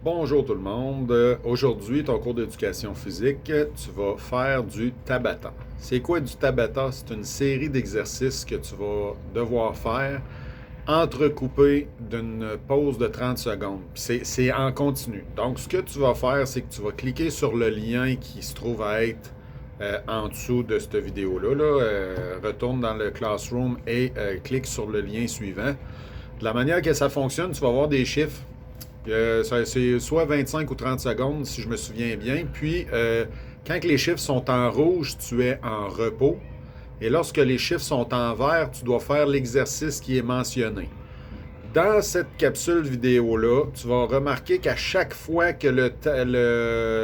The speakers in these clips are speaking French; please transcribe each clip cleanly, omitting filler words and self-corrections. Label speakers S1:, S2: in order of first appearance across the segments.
S1: Bonjour tout le monde. Aujourd'hui, ton cours d'éducation physique, tu vas faire du Tabata. C'est quoi du Tabata? C'est une série d'exercices que tu vas devoir faire entrecoupés d'une pause de 30 secondes. C'est en continu. Donc, ce que tu vas faire, c'est que tu vas cliquer sur le lien qui se trouve à être en dessous de cette vidéo-là. Retourne dans le Classroom et clique sur le lien suivant. De la manière que ça fonctionne, tu vas avoir des chiffres. C'est soit 25 ou 30 secondes, si je me souviens bien. Puis, quand les chiffres sont en rouge, tu es en repos. Et lorsque les chiffres sont en vert, tu dois faire l'exercice qui est mentionné. Dans cette capsule vidéo-là, tu vas remarquer qu'à chaque fois que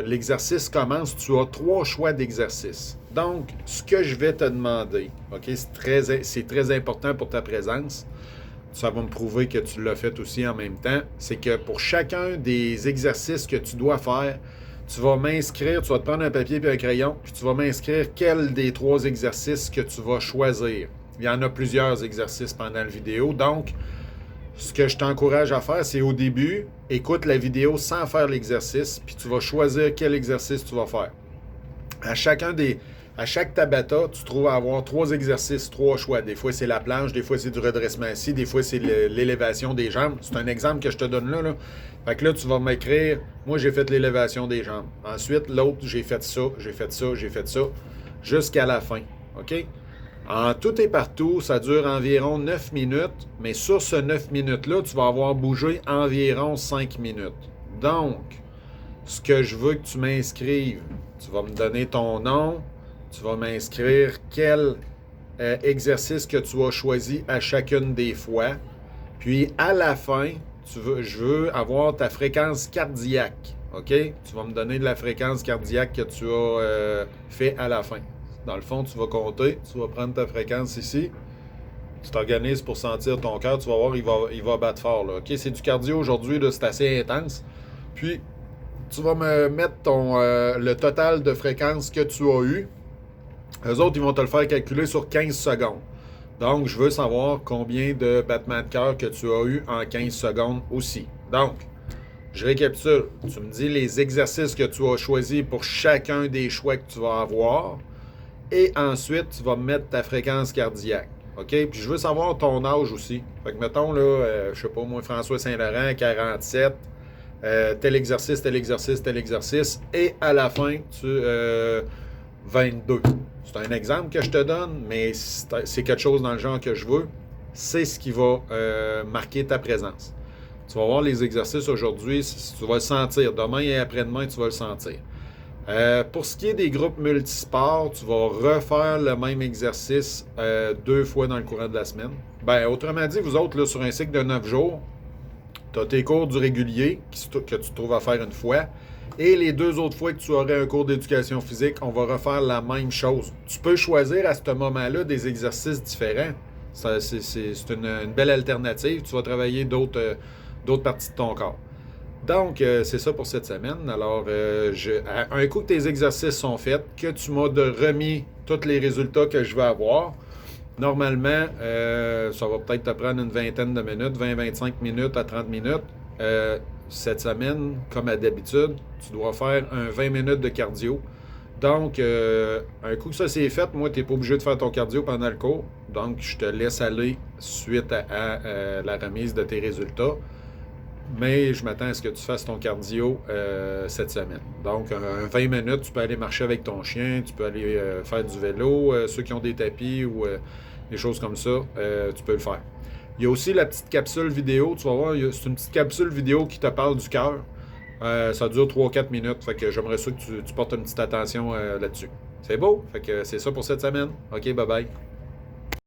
S1: l'exercice commence, tu as 3 choix d'exercice. Donc, ce que je vais te demander, OK, c'est très important pour ta présence. Ça va me prouver que tu l'as fait aussi en même temps, c'est que pour chacun des exercices que tu dois faire, tu vas m'inscrire, tu vas te prendre un papier et un crayon, puis tu vas m'inscrire quel des 3 exercices que tu vas choisir. Il y en a plusieurs exercices pendant la vidéo, donc ce que je t'encourage à faire, c'est au début, écoute la vidéo sans faire l'exercice, puis tu vas choisir quel exercice tu vas faire. À chaque Tabata, tu trouves à avoir 3 exercices, 3 choix. Des fois, c'est la planche, des fois, c'est du redressement assis, des fois, c'est l'élévation des jambes. C'est un exemple que je te donne là. Fait que là, tu vas m'écrire, moi, j'ai fait l'élévation des jambes. Ensuite, l'autre, j'ai fait ça, j'ai fait ça, j'ai fait ça, jusqu'à la fin. OK? En tout et partout, ça dure environ 9 minutes, mais sur ce 9 minutes-là, tu vas avoir bougé environ 5 minutes. Donc, ce que je veux que tu m'inscrives, tu vas me donner ton nom, tu vas m'inscrire quel exercice que tu as choisi à chacune des fois. Puis, à la fin, je veux avoir ta fréquence cardiaque. OK? Tu vas me donner de la fréquence cardiaque que tu as fait à la fin. Dans le fond, tu vas compter. Tu vas prendre ta fréquence ici. Tu t'organises pour sentir ton cœur. Tu vas voir, il va battre fort. Là. OK? C'est du cardio aujourd'hui. C'est assez intense. Puis, tu vas me mettre le total de fréquences que tu as eu. Eux autres, ils vont te le faire calculer sur 15 secondes. Donc, je veux savoir combien de battements de cœur que tu as eu en 15 secondes aussi. Donc, je récapitule. Tu me dis les exercices que tu as choisis pour chacun des choix que tu vas avoir. Et ensuite, tu vas me mettre ta fréquence cardiaque. OK? Puis, je veux savoir ton âge aussi. Fait que, mettons, là, je sais pas, moi, François Saint-Laurent, 47. Tel exercice, tel exercice, tel exercice. Et à la fin, 22. C'est un exemple que je te donne, mais c'est quelque chose dans le genre que je veux. C'est ce qui va marquer ta présence. Tu vas voir les exercices aujourd'hui, tu vas le sentir. Demain et après-demain, tu vas le sentir. Pour ce qui est des groupes multisports, tu vas refaire le même exercice 2 fois dans le courant de la semaine. Ben, autrement dit, vous autres, là, sur un cycle de 9 jours, tu as tes cours du régulier que tu trouves à faire une fois. Et les 2 autres fois que tu aurais un cours d'éducation physique, on va refaire la même chose. Tu peux choisir à ce moment-là des exercices différents. C'est une belle alternative. Tu vas travailler d'autres parties de ton corps. Donc, c'est ça pour cette semaine. Alors, un coup que tes exercices sont faits, que tu m'as remis tous les résultats que je vais avoir, normalement, ça va peut-être te prendre une vingtaine de minutes, 20-25 minutes à 30 minutes. Cette semaine, comme à d'habitude, tu dois faire un 20 minutes de cardio. Donc, un coup que ça c'est fait, moi, tu n'es pas obligé de faire ton cardio pendant le cours. Donc, je te laisse aller suite à la remise de tes résultats. Mais je m'attends à ce que tu fasses ton cardio cette semaine. Donc, un 20 minutes, tu peux aller marcher avec ton chien, tu peux aller faire du vélo. Ceux qui ont des tapis ou des choses comme ça, tu peux le faire. Il y a aussi la petite capsule vidéo. Tu vas voir, c'est une petite capsule vidéo qui te parle du cœur. Ça dure 3-4 minutes. Fait que j'aimerais ça que tu portes une petite attention là-dessus. C'est beau? Fait que c'est ça pour cette semaine. OK, bye bye.